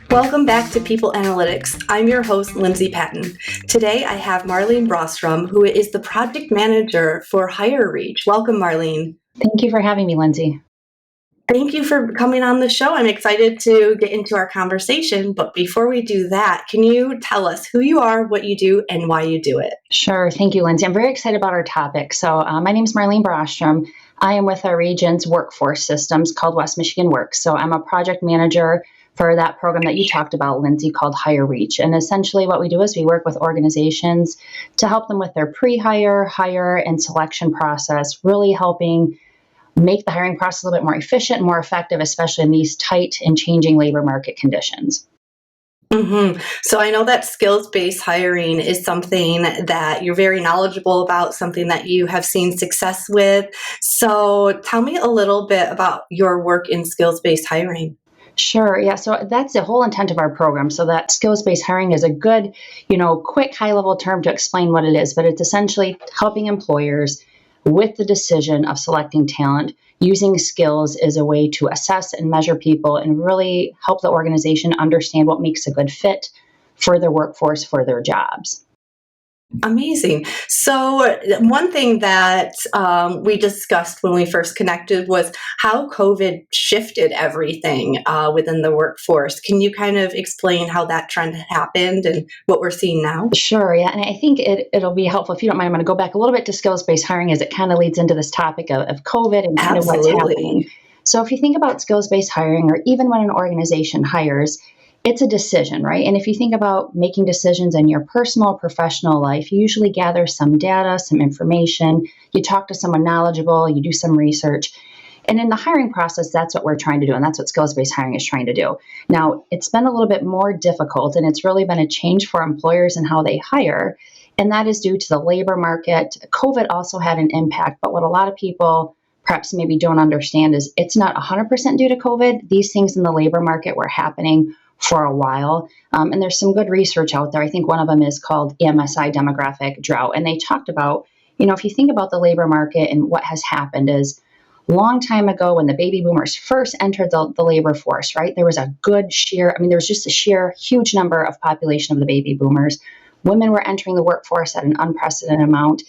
Welcome back to People Analytics. I'm your host, Lindsay Patton. Today I have Marlene Brostrom, who is the project manager for HireReach. Welcome, Marlene. Thank you for having me, Lindsay. Thank you for coming on the show. I'm excited to get into our conversation. But before we do that, can you tell us who you are, what you do, and why you do it? Sure. Thank you, Lindsay. I'm very excited about our topic. So my name is Marlene Brostrom. I am with our region's workforce systems called West Michigan Works. So I'm a project manager for that program that you talked about, Lindsay, called HireReach. And essentially what we do is we work with organizations to help them with their pre-hire, hire, and selection process, really helping make the hiring process a little bit more efficient and more effective, especially in these tight and changing labor market conditions. Mm-hmm. So I know that skills-based hiring is something that you're very knowledgeable about, something that you have seen success with. So tell me a little bit about your work in skills-based hiring. Sure. Yeah. So that's the whole intent of our program. So that skills-based hiring is a good, quick high-level term to explain what it is, but it's essentially helping employers with the decision of selecting talent, using skills as a way to assess and measure people and really help the organization understand what makes a good fit for their workforce, for their jobs. Amazing. So one thing that we discussed when we first connected was how COVID shifted everything within the workforce. Can you kind of explain how that trend happened and what we're seeing now? Sure. Yeah. And I think it'll be helpful. If you don't mind, I'm going to go back a little bit to skills-based hiring as it kind of leads into this topic of COVID and kind of what's happening. So if you think about skills-based hiring, or even when an organization hires, it's a decision, right? And if you think about making decisions in your personal, professional life, you usually gather some data, some information, you talk to someone knowledgeable, you do some research. And in the hiring process, that's what we're trying to do. And that's what skills-based hiring is trying to do. Now, it's been a little bit more difficult, and it's really been a change for employers in how they hire. And that is due to the labor market. COVID also had an impact, but what a lot of people perhaps maybe don't understand is it's not 100% due to COVID. These things in the labor market were happening for a while. And there's some good research out there. I think one of them is called MSI demographic drought. And they talked about, if you think about the labor market and what has happened is a long time ago when the baby boomers first entered the labor force, right? There was a good there was just a sheer huge number of population of the baby boomers. Women were entering the workforce at an unprecedented amount.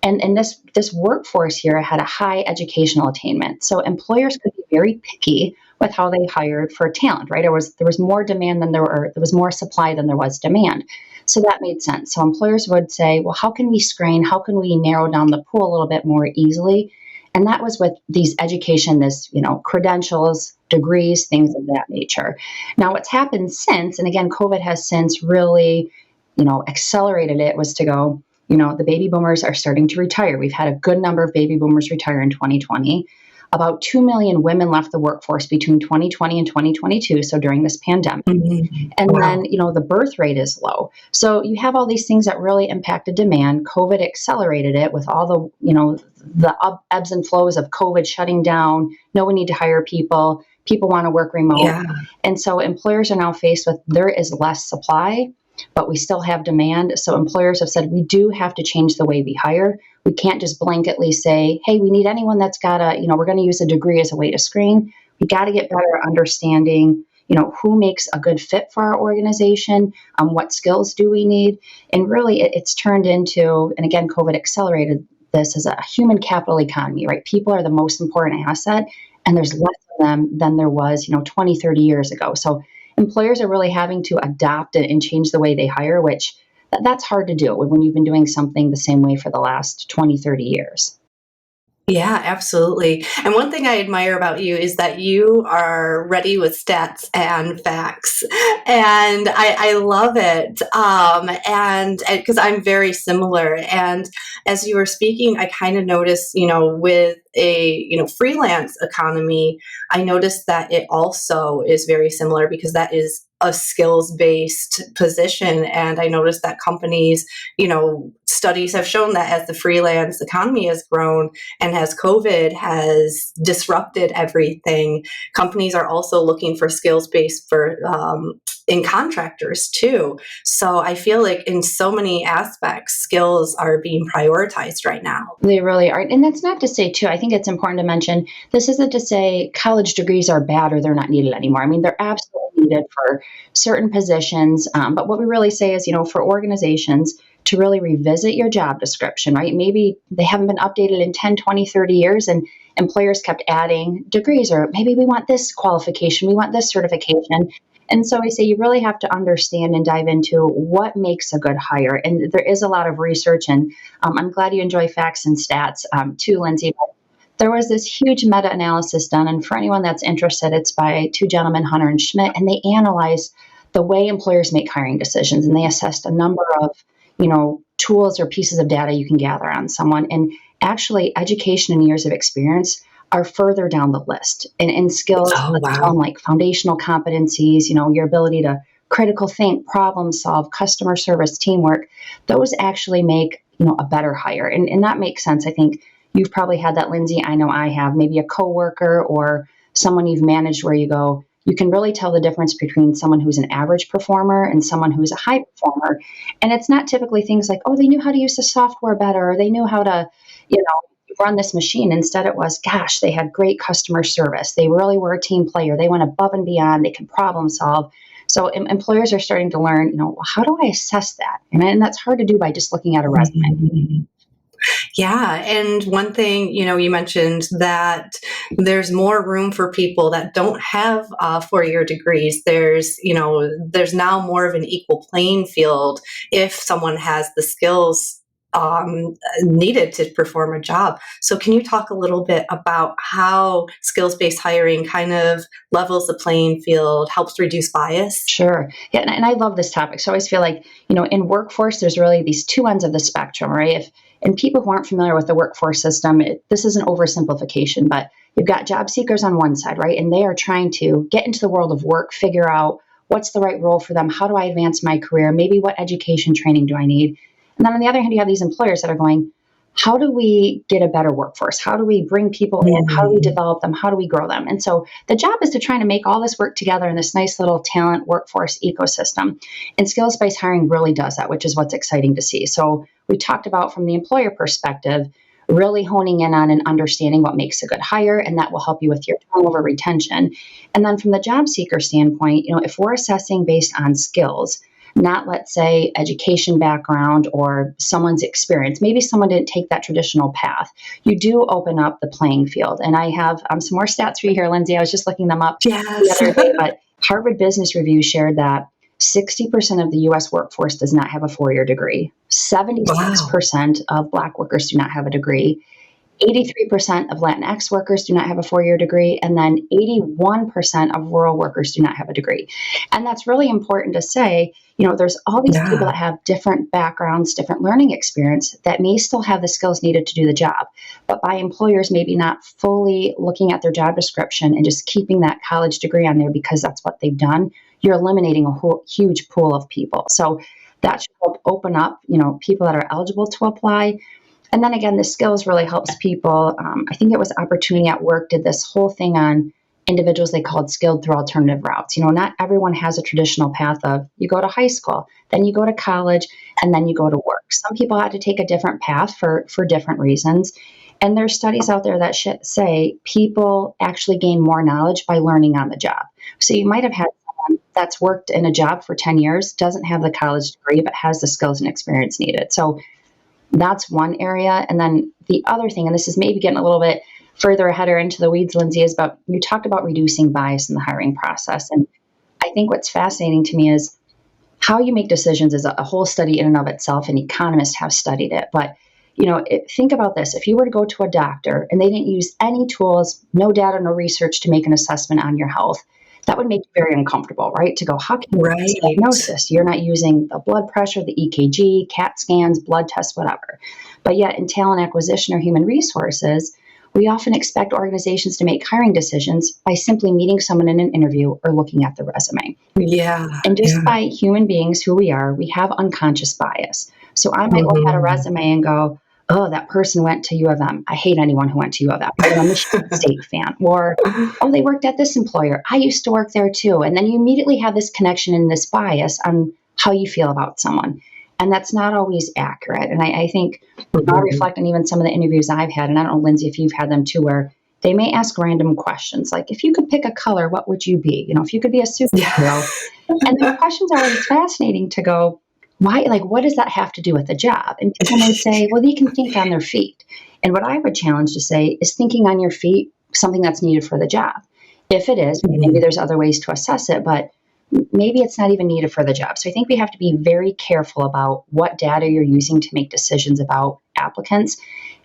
And this workforce here had a high educational attainment. So employers could be very picky with how they hired for talent, right? There was more demand than there was more supply than there was demand. So that made sense. So employers would say, well, how can we screen? How can we narrow down the pool a little bit more easily? And that was with these education, credentials, degrees, things of that nature. Now, what's happened since, and again, COVID has since really, accelerated it, was to go, the baby boomers are starting to retire. We've had a good number of baby boomers retire in 2020. About 2 million women left the workforce between 2020 and 2022, so during this pandemic. Mm-hmm. And wow. Then, the birth rate is low. So you have all these things that really impacted demand. COVID accelerated it with all the ebbs and flows of COVID shutting down. No, we need to hire people. People want to work remote. Yeah. And so employers are now faced with there is less supply, but we still have demand. So employers have said, we do have to change the way we hire. We can't just blanketly say, hey, we need anyone that's got we're going to use a degree as a way to screen. We got to get better understanding, who makes a good fit for our organization, what skills do we need? And really it's turned into, and again, COVID accelerated this, as a human capital economy, right? People are the most important asset, and there's less of them than there was, 20, 30 years ago. So employers are really having to adapt and change the way they hire, which that's hard to do when you've been doing something the same way for the last 20, 30 years. Yeah, absolutely. And one thing I admire about you is that you are ready with stats and facts. And I love it. And because I'm very similar. And as you were speaking, I kind of noticed, with a freelance economy, I noticed that it also is very similar because that is a skills-based position. And I noticed that companies, studies have shown that as the freelance economy has grown and as COVID has disrupted everything, companies are also looking for skills-based in contractors too. So I feel like in so many aspects, skills are being prioritized right now. They really are. And that's not to say, too, I think it's important to mention, this isn't to say college degrees are bad or they're not needed anymore. I mean, they're absolutely needed for certain positions. But what we really say is, for organizations to really revisit your job description, right? Maybe they haven't been updated in 10, 20, 30 years, and employers kept adding degrees, or maybe we want this qualification, we want this certification. And so I say you really have to understand and dive into what makes a good hire. And there is a lot of research, and I'm glad you enjoy facts and stats too, Lindsay. But there was this huge meta-analysis done, and for anyone that's interested, it's by two gentlemen, Hunter and Schmidt, and they analyzed the way employers make hiring decisions, and they assessed a number of tools or pieces of data you can gather on someone. And actually, education and years of experience are further down the list. And skills, let's call them like foundational competencies, your ability to critical think, problem solve, customer service, teamwork, those actually make, a better hire. And that makes sense. I think you've probably had that, Lindsay. I know I have. Maybe a coworker or someone you've managed where you go, you can really tell the difference between someone who's an average performer and someone who's a high performer. And it's not typically things like, oh, they knew how to use the software better, or they knew how to, run this machine. Instead, it was, gosh, they had great customer service. They really were a team player. They went above and beyond. They could problem solve. So employers are starting to learn, how do I assess that? And that's hard to do by just looking at a resume. Mm-hmm. Yeah. And one thing, you mentioned that there's more room for people that don't have 4-year degrees. There's now more of an equal playing field if someone has the skills needed to perform a job. So can you talk a little bit about how skills-based hiring kind of levels the playing field, helps reduce bias? Sure. Yeah, and I love this topic. So I always feel like, in workforce, there's really these two ends of the spectrum, right? And people who aren't familiar with the workforce system, this is an oversimplification, but you've got job seekers on one side, right? And they are trying to get into the world of work, figure out what's the right role for them, how do I advance my career, maybe what education training do I need? And then on the other hand, you have these employers that are going, how do we get a better workforce? How do we bring people in? How do we develop them? How do we grow them? And so the job is to try to make all this work together in this nice little talent workforce ecosystem. And skills-based hiring really does that, which is what's exciting to see. So we talked about from the employer perspective, really honing in on and understanding what makes a good hire, and that will help you with your turnover retention. And then from the job seeker standpoint, if we're assessing based on skills, not, let's say, education background or someone's experience. Maybe someone didn't take that traditional path. You do open up the playing field. And I have some more stats for you here, Lindsay. I was just looking them up the other day, but Harvard Business Review shared that 60% of the U.S. workforce does not have a 4-year degree. 76% of Black workers do not have a degree. 83% of Latinx workers do not have a 4-year degree, and then 81% of rural workers do not have a degree. And that's really important to say, there's all these people that have different backgrounds, different learning experience that may still have the skills needed to do the job. But by employers maybe not fully looking at their job description and just keeping that college degree on there because that's what they've done, you're eliminating a whole huge pool of people. So that should help open up, people that are eligible to apply. And then again, the skills really helps people. I think it was Opportunity at Work did this whole thing on individuals they called skilled through alternative routes. Not everyone has a traditional path of you go to high school, then you go to college, and then you go to work. Some people had to take a different path for different reasons. And there's studies out there that say people actually gain more knowledge by learning on the job. So you might have had someone that's worked in a job for 10 years, doesn't have the college degree, but has the skills and experience needed. So that's one area. And then the other thing, and this is maybe getting a little bit further ahead or into the weeds, Lindsay, is about you talked about reducing bias in the hiring process. And I think what's fascinating to me is how you make decisions is a whole study in and of itself, and economists have studied it. But, think about this. If you were to go to a doctor and they didn't use any tools, no data, no research to make an assessment on your health, that would make you very uncomfortable, right? To go, how can you diagnose this? You're not using the blood pressure, the EKG, CAT scans, blood tests, whatever. But yet in talent acquisition or human resources, we often expect organizations to make hiring decisions by simply meeting someone in an interview or looking at the resume. Yeah. And just Yeah. by human beings who we are, we have unconscious bias. So I might look at a Mhm. resume and go, oh, that person went to U of M. I hate anyone who went to U of M. I'm a Michigan State fan. Or, oh, they worked at this employer. I used to work there too. And then you immediately have this connection and this bias on how you feel about someone. And that's not always accurate. And I think I'll Mhm. reflect on even some of the interviews I've had, and I don't know, Lindsay, if you've had them too, where they may ask random questions like, if you could pick a color, what would you be? If you could be a superhero. Yeah. And the questions are always fascinating to go, why, like, what does that have to do with the job? And people may say, well, they can think on their feet. And what I would challenge to say is thinking on your feet something that's needed for the job. If it is, maybe Mhm. there's other ways to assess it, but maybe it's not even needed for the job. So I think we have to be very careful about what data you're using to make decisions about applicants.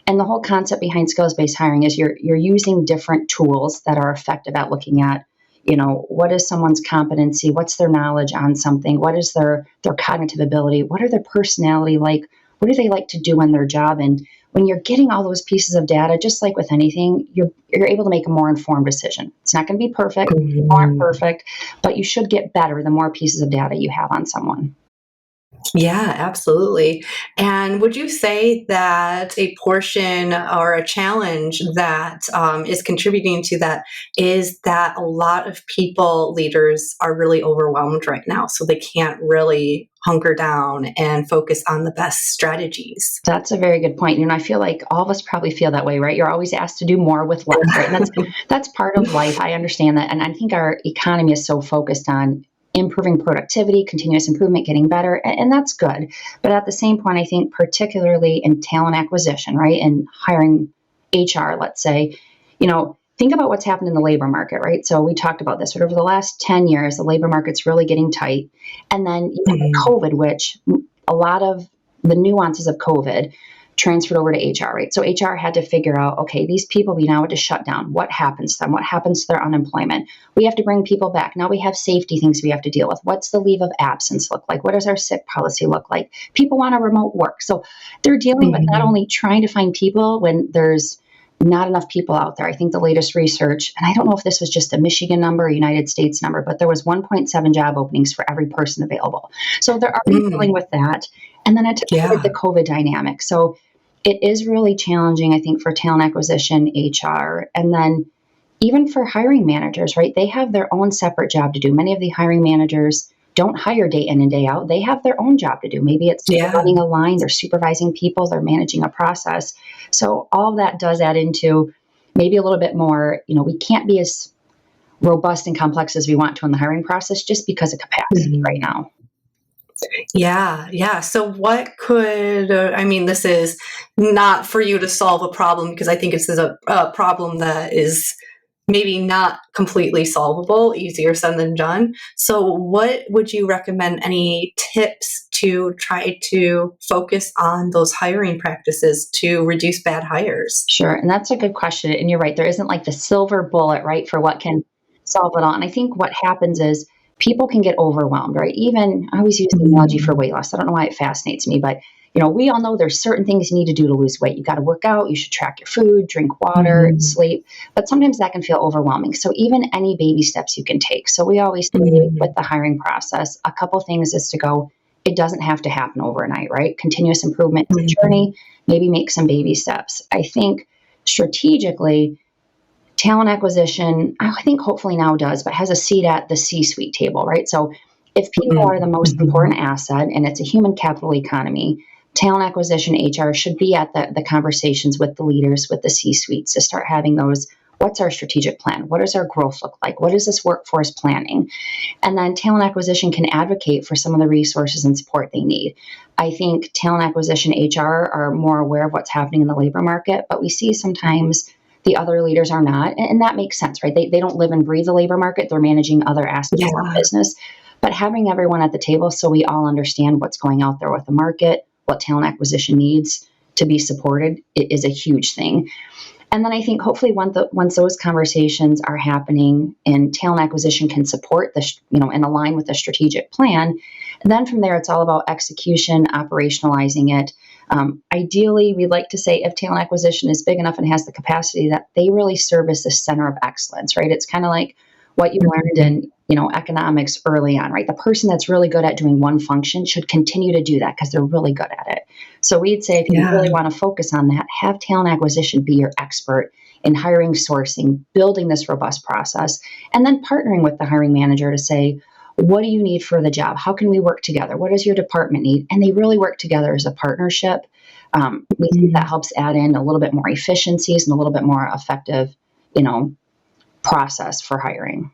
And the whole concept behind skills-based hiring is you're using different tools that are effective at looking at, what is someone's competency, what's their knowledge on something, what is their cognitive ability, what are their personality like, what do they like to do in their job. And when you're getting all those pieces of data, just like with anything, you're able to make a more informed decision. It's not going to be perfect. People aren't Mhm. perfect, but you should get better the more pieces of data you have on someone. Yeah, absolutely. And would you say that a portion or a challenge that is contributing to that is that a lot of people, leaders, are really overwhelmed right now, so they can't really hunker down and focus on the best strategies? That's a very good point. I feel like all of us probably feel that way, right? You're always asked to do more with less, right? And that's part of life. I understand that. And I think our economy is so focused on improving productivity, continuous improvement, getting better, and that's good. But at the same point, I think particularly in talent acquisition, right? And hiring HR, let's say, think about what's happened in the labor market, right? So we talked about this, but over the last 10 years, the labor market's really getting tight. And then you have Mhm. COVID, which a lot of the nuances of COVID transferred over to HR, right? So HR had to figure out, okay, these people, we now had to shut down. What happens to them? What happens to their unemployment? We have to bring people back. Now we have safety things we have to deal with. What's the leave of absence look like? What does our sick policy look like? People want to remote work. So they're dealing with not Mhm. only trying to find people when there's not enough people out there. I think the latest research, and I don't know if this was just a Michigan number or United States number, but there was 1.7 job openings for every person available. So they're already dealing Mm. with that. And then added Yeah. the COVID dynamic. So it is really challenging, I think, for talent acquisition, HR, and then even for hiring managers, right? They have their own separate job to do. Many of the hiring managers don't hire day in and day out. They have their own job to do. Maybe it's Yeah. running a line, they're supervising people, they're managing a process. So all of that does add into maybe a little bit more, we can't be as robust and complex as we want to in the hiring process just because of capacity right Mhm. now. Yeah, yeah. So, what could, I mean, this is not for you to solve a problem because I think this is a problem that is maybe not completely solvable, easier said than done. So, what would you recommend? Any tips to try to focus on those hiring practices to reduce bad hires? Sure. And that's a good question. And you're right. There isn't like the silver bullet, right, for what can solve it all. And I think what happens is people can get overwhelmed, right? Even I always use the analogy for Mm. weight loss. I don't know why it fascinates me, but we all know there's certain things you need to do to lose weight. You got to work out, you should track your food, drink water, Mhm. sleep. But sometimes that can feel overwhelming. So even any baby steps you can take. So we always say with Mhm. the hiring process, a couple things is to go, it doesn't have to happen overnight, right? Continuous improvement is a Mhm. journey, maybe make some baby steps. I think strategically, talent acquisition, I think hopefully now does, but has a seat at the C suite table, right? So if people are the most Mhm. important asset and it's a human capital economy, talent acquisition HR should be at the conversations with the leaders, with the C suites to start having those. What's our strategic plan? What does our growth look like? What is this workforce planning? And then talent acquisition can advocate for some of the resources and support they need. I think talent acquisition HR are more aware of what's happening in the labor market, but we see sometimes the other leaders are not. And that makes sense, right? They don't live and breathe the labor market, they're managing other aspects of the Yeah. business. But having everyone at the table so we all understand what's going out there with the market, what talent acquisition needs to be supported is a huge thing. And then I think hopefully once those conversations are happening and talent acquisition can support this, and align with the strategic plan, then from there it's all about execution, operationalizing it. Ideally, we'd like to say if talent acquisition is big enough and has the capacity, that they really serve as the center of excellence, right? It's kind of like what you learned in, economics early on, right? The person that's really good at doing one function should continue to do that because they're really good at it. So we'd say if you really want to focus on that, have talent acquisition be your expert in hiring, sourcing, building this robust process, and then partnering with the hiring manager to say, what do you need for the job? How can we work together? What does your department need? And they really work together as a partnership. We think that helps add in a little bit more efficiencies and a little bit more effective, process for hiring.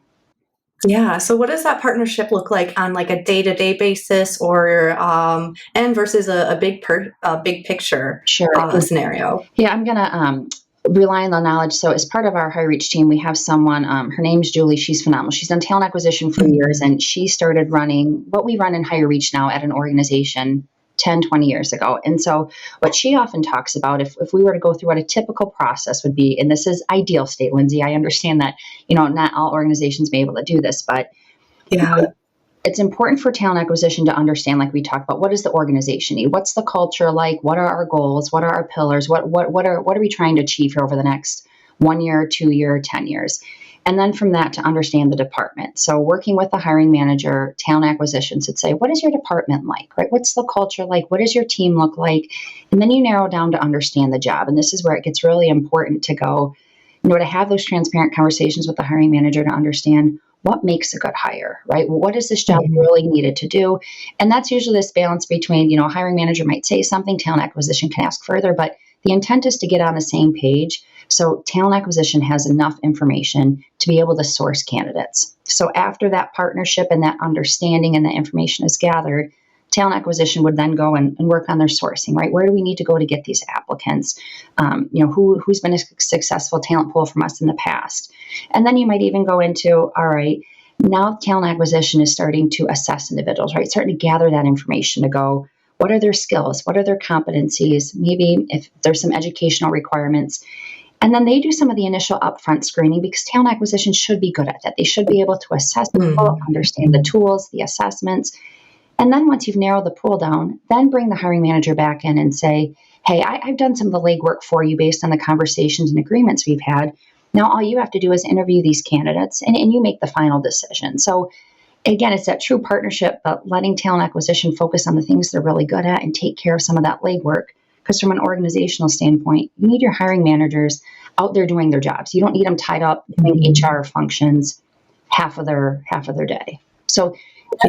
Yeah. So what does that partnership look like on like a day-to-day basis, or and versus a big picture Sure. scenario? Yeah, I'm gonna rely on the knowledge. So as part of our HireReach team, we have someone. Her name's Julie. She's phenomenal. She's done talent acquisition for years, and she started running what we run in HireReach now at an organization 10, 20 years ago. And so what she often talks about, if we were to go through what a typical process would be, and this is ideal state, Lindsay, I understand that, not all organizations may be able to do this, but Yeah. it's important for talent acquisition to understand, like we talked about, what does the organization need? What's the culture like? What are our goals? What are our pillars? What are we trying to achieve here over the next 1 year, 2 year, 10 years? And then from that to understand the department. So working with the hiring manager, talent acquisition, to say, what is your department like, right? What's the culture like? What does your team look like? And then you narrow down to understand the job. And this is where it gets really important to go, to have those transparent conversations with the hiring manager to understand what makes a good hire, right? What is this job really needed to do? And that's usually this balance between, a hiring manager might say something, talent acquisition can ask further, but the intent is to get on the same page. So talent acquisition has enough information to be able to source candidates. So after that partnership and that understanding and that information is gathered, talent acquisition would then go and work on their sourcing, right? Where do we need to go to get these applicants? Who's been a successful talent pool from us in the past? And then you might even go into, all right, now talent acquisition is starting to assess individuals, right? Starting to gather that information to go, what are their skills? What are their competencies? Maybe if there's some educational requirements. And then they do some of the initial upfront screening, because talent acquisition should be good at that. They should be able to assess people, understand the tools, the assessments. And then once you've narrowed the pool down, then bring the hiring manager back in and say, hey, I've done some of the legwork for you based on the conversations and agreements we've had. Now all you have to do is interview these candidates and you make the final decision. So again, it's that true partnership, but letting talent acquisition focus on the things they're really good at and take care of some of that legwork. Because from an organizational standpoint, you need your hiring managers out there doing their jobs. You don't need them tied up doing HR functions half of their day. So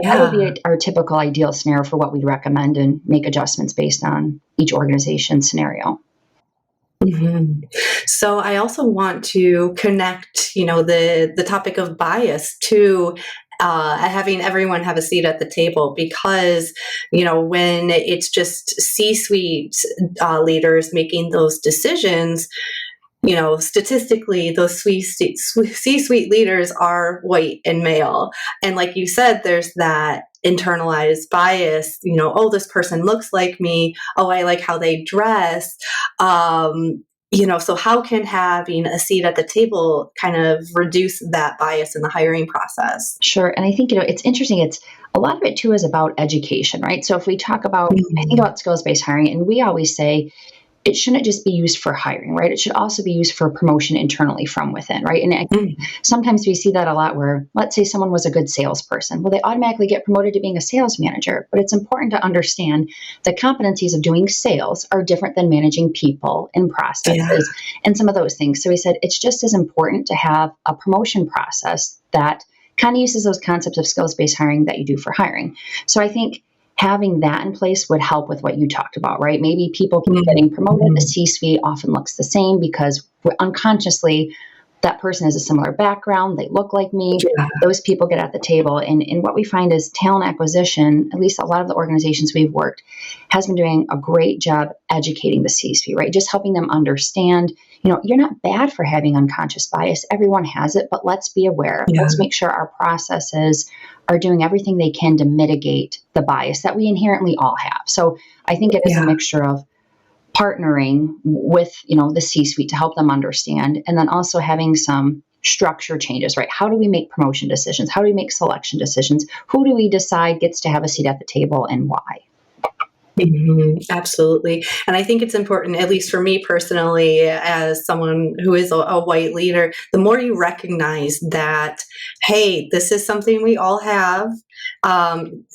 that would be our typical ideal scenario for what we'd recommend, and make adjustments based on each organization scenario. So I also want to connect, the topic of bias to having everyone have a seat at the table, because, when it's just C-suite leaders making those decisions, statistically, those C-suite leaders are white and male. And like you said, there's that internalized bias, oh, this person looks like me. Oh, I like how they dress. So how can having a seat at the table kind of reduce that bias in the hiring process? Sure. And I think, it's interesting. It's a lot of it too is about education, right? So if we talk about, I think about skills-based hiring, and we always say, it shouldn't just be used for hiring, right? It should also be used for promotion internally from within, right? And sometimes we see that a lot where, let's say someone was a good salesperson. Well, they automatically get promoted to being a sales manager. But it's important to understand the competencies of doing sales are different than managing people and processes and some of those things. So we said it's just as important to have a promotion process that kind of uses those concepts of skills-based hiring that you do for hiring. So I think having that in place would help with what you talked about, right? Maybe people keep getting promoted. The C-suite often looks the same because unconsciously that person has a similar background. They look like me. Those people get at the table. And what we find is talent acquisition, at least a lot of the organizations we've worked, has been doing a great job educating the C-suite, right? Just helping them understand, you're not bad for having unconscious bias. Everyone has it, but let's be aware. Let's make sure our processes are doing everything they can to mitigate the bias that we inherently all have. So I think it is a mixture of partnering with, the C-suite to help them understand, and then also having some structure changes, right? How do we make promotion decisions? How do we make selection decisions? Who do we decide gets to have a seat at the table, and why? Absolutely. And I think it's important, at least for me personally, as someone who is a white leader, the more you recognize that, hey, this is something we all have. Um,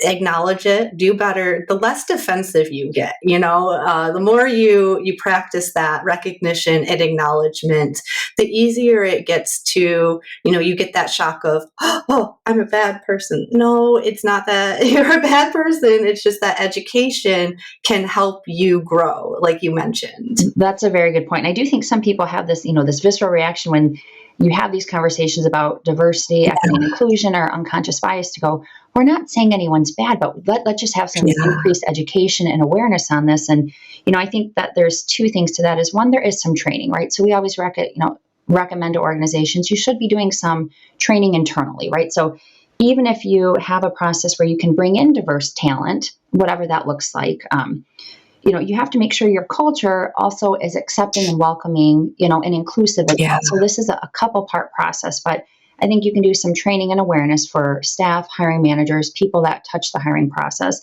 Acknowledge it, do better, the less defensive you get, the more you practice that recognition and acknowledgement, the easier it gets to, you get that shock of, oh, I'm a bad person. No, it's not that you're a bad person. It's just that education can help you grow, like you mentioned. That's a very good point. And I do think some people have this, this visceral reaction when you have these conversations about diversity, equity, and inclusion, or unconscious bias to go, we're not saying anyone's bad, but let's just have some increased education and awareness on this. And, I think that there's two things to that is one, there is some training, right? So we always recommend to organizations, you should be doing some training internally, right? So even if you have a process where you can bring in diverse talent, whatever that looks like, you have to make sure your culture also is accepting and welcoming, and inclusive as well. So this is a couple part process, but I think you can do some training and awareness for staff, hiring managers, people that touch the hiring process,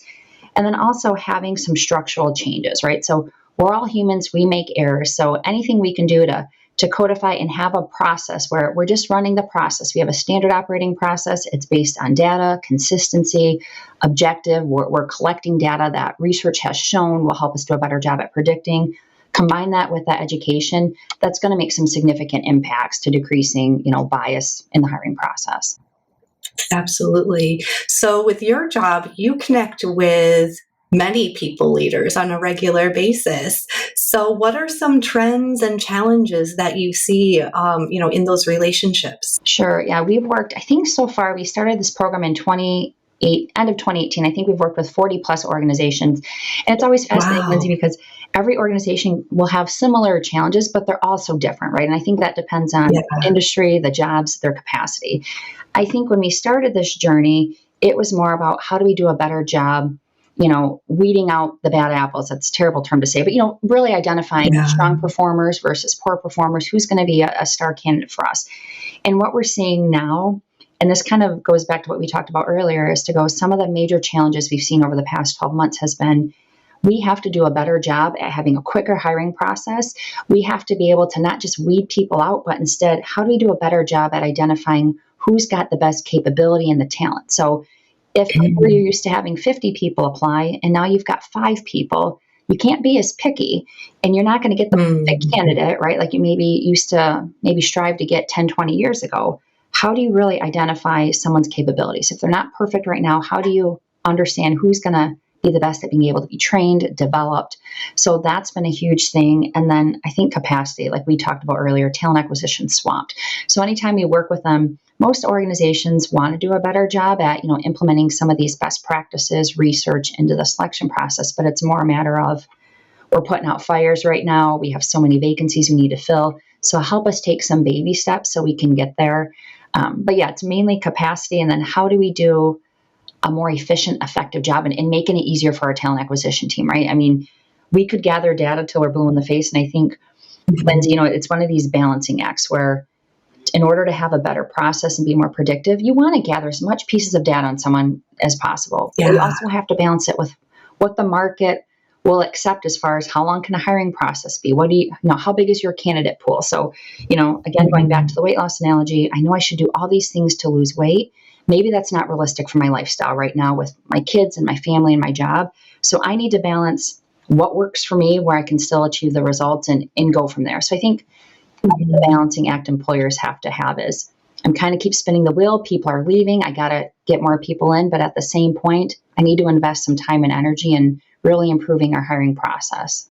and then also having some structural changes, right? So we're all humans, we make errors. So anything we can do to codify and have a process where we're just running the process. We have a standard operating process. It's based on data, consistency, objective. We're collecting data that research has shown will help us do a better job at predicting. Combine that with that education, that's going to make some significant impacts to decreasing, bias in the hiring process. Absolutely. So with your job, you connect with many people leaders on a regular basis. So what are some trends and challenges that you see, in those relationships? Sure. Yeah, we've worked, I think so far, we started this program in end of 2018. I think we've worked with 40 plus organizations. And it's always fascinating, Lindsay, because every organization will have similar challenges, but they're all so different, right? And I think that depends on industry, the jobs, their capacity. I think when we started this journey, it was more about how do we do a better job, weeding out the bad apples. That's a terrible term to say, but, really identifying strong performers versus poor performers, who's going to be a star candidate for us. And what we're seeing now, and this kind of goes back to what we talked about earlier, is to go, some of the major challenges we've seen over the past 12 months has been, we have to do a better job at having a quicker hiring process. We have to be able to not just weed people out, but instead, how do we do a better job at identifying who's got the best capability and the talent? So if you're used to having 50 people apply and now you've got 5 people, you can't be as picky and you're not going to get the perfect candidate, right? Like you maybe used to strive to get 10, 20 years ago. How do you really identify someone's capabilities? If they're not perfect right now, how do you understand who's going to be the best at being able to be trained, developed? So that's been a huge thing. And then I think capacity, like we talked about earlier, talent acquisition swamped. So anytime you work with them, most organizations want to do a better job at, implementing some of these best practices, research into the selection process, but it's more a matter of, we're putting out fires right now. We have so many vacancies we need to fill. So help us take some baby steps so we can get there. But yeah, it's mainly capacity. And then how do we do a more efficient, effective job and making it easier for our talent acquisition team, right? I mean, we could gather data till we're blue in the face. And I think, Lindsay, it's one of these balancing acts where in order to have a better process and be more predictive, you want to gather as much pieces of data on someone as possible. But you also have to balance it with what the market will accept as far as how long can a hiring process be? What do you know? How big is your candidate pool? So, again, going back to the weight loss analogy, I know I should do all these things to lose weight. Maybe that's not realistic for my lifestyle right now with my kids and my family and my job. So I need to balance what works for me, where I can still achieve the results and go from there. So I think the balancing act employers have to have is, I'm kind of keep spinning the wheel. People are leaving. I got to get more people in. But at the same point, I need to invest some time and energy in really improving our hiring process.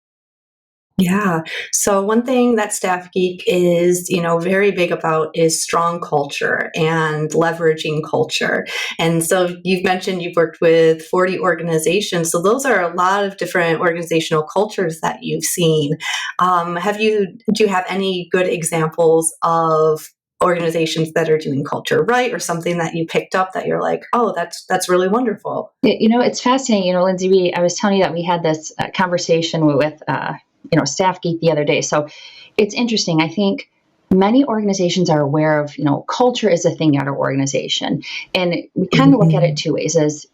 Yeah. So one thing that Staff Geek is, very big about is strong culture and leveraging culture. And so you've mentioned you've worked with 40 organizations. So those are a lot of different organizational cultures that you've seen. Do you have any good examples of organizations that are doing culture right, or something that you picked up that you're like, oh, that's really wonderful? It's fascinating. Lindsay, I was telling you that we had this conversation with Staff Geek the other day. So it's interesting. I think many organizations are aware of, culture is a thing at our organization. And we kind of look at it two ways. As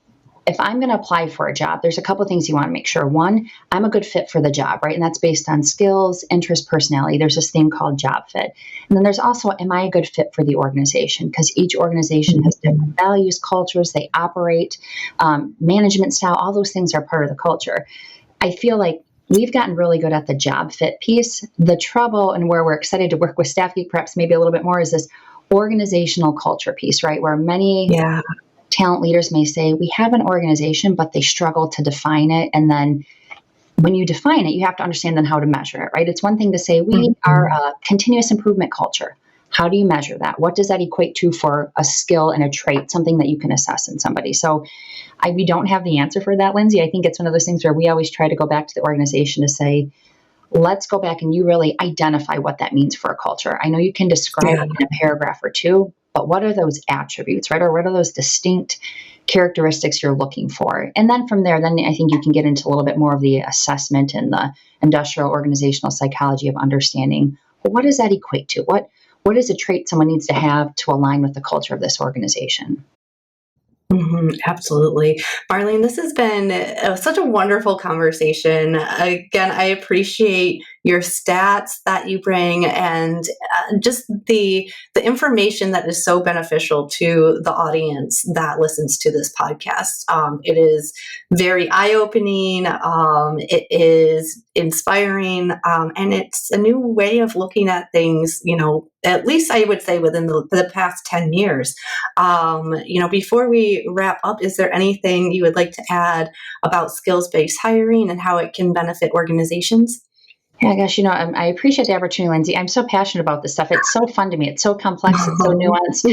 if I'm going to apply for a job, there's a couple of things you want to make sure. One, I'm a good fit for the job, right? And that's based on skills, interest, personality. There's this thing called job fit. And then there's also, am I a good fit for the organization? Because each organization has different values, cultures, they operate, management style, all those things are part of the culture. I feel like we've gotten really good at the job fit piece. The trouble, and where we're excited to work with Staff Geek perhaps maybe a little bit more, is this organizational culture piece, right? Where many talent leaders may say, we have an organization, but they struggle to define it. And then when you define it, you have to understand then how to measure it, right? It's one thing to say, we are a continuous improvement culture. How do you measure that? What does that equate to for a skill and a trait, something that you can assess in somebody? So we don't have the answer for that, Lindsay. I think it's one of those things where we always try to go back to the organization to say, let's go back and you really identify what that means for a culture. I know you can describe it in a paragraph or two, but what are those attributes, right? Or what are those distinct characteristics you're looking for? And then from there, then I think you can get into a little bit more of the assessment and the industrial organizational psychology of understanding, well, what does that equate to? What is a trait someone needs to have to align with the culture of this organization? Absolutely. Marlene, this has been such a wonderful conversation. Again, I appreciate your stats that you bring and just the information that is so beneficial to the audience that listens to this podcast. It is very eye-opening. It is inspiring. And it's a new way of looking at things, at least I would say within the past 10 years. Before we wrap up, is there anything you would like to add about skills-based hiring and how it can benefit organizations? Yeah, gosh, I appreciate the opportunity, Lindsay. I'm so passionate about this stuff. It's so fun to me. It's so complex. It's so nuanced.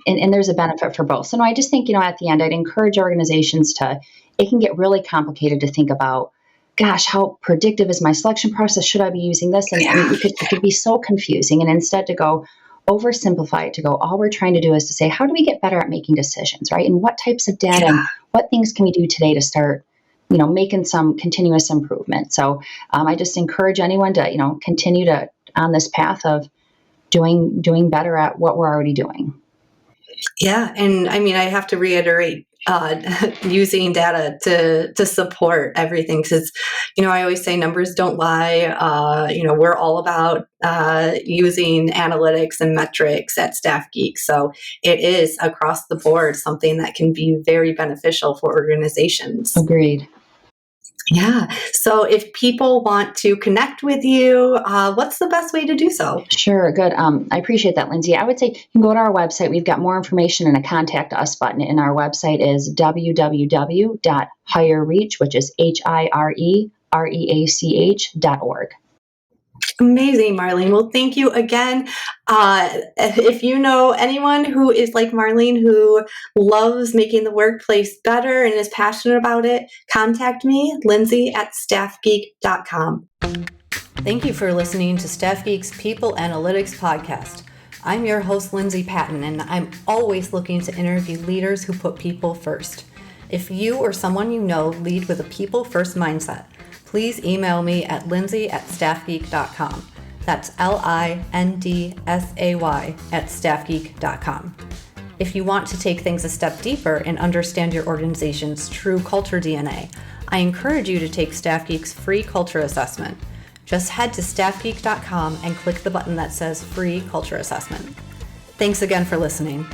And there's a benefit for both. So no, I just think, at the end, I'd encourage organizations it can get really complicated to think about, gosh, how predictive is my selection process? Should I be using this? And it could be so confusing. And instead to go oversimplify it, to go, all we're trying to do is to say, how do we get better at making decisions, right? And what types of data and what things can we do today to start making some continuous improvement. So I just encourage anyone to, continue on this path of doing better at what we're already doing. Yeah. And I mean, I have to reiterate, using data to support everything. Because, I always say numbers don't lie. We're all about using analytics and metrics at Staff Geek. So it is across the board something that can be very beneficial for organizations. Agreed. Yeah. So if people want to connect with you, what's the best way to do so? Sure. Good. I appreciate that, Lindsay. I would say you can go to our website. We've got more information and a contact us button. And our website is www.HireReach, which is HireReach.org. Amazing, Marlene. Well, thank you again. If you know anyone who is like Marlene, who loves making the workplace better and is passionate about it, contact me, Lindsay at staffgeek.com. Thank you for listening to Staff Geek's People Analytics Podcast. I'm your host, Lindsay Patton, and I'm always looking to interview leaders who put people first. If you or someone you know lead with a people-first mindset, please email me at lindsay@staffgeek.com. That's LINDSAY@staffgeek.com. If you want to take things a step deeper and understand your organization's true culture DNA, I encourage you to take Staff Geek's free culture assessment. Just head to staffgeek.com and click the button that says Free Culture Assessment. Thanks again for listening.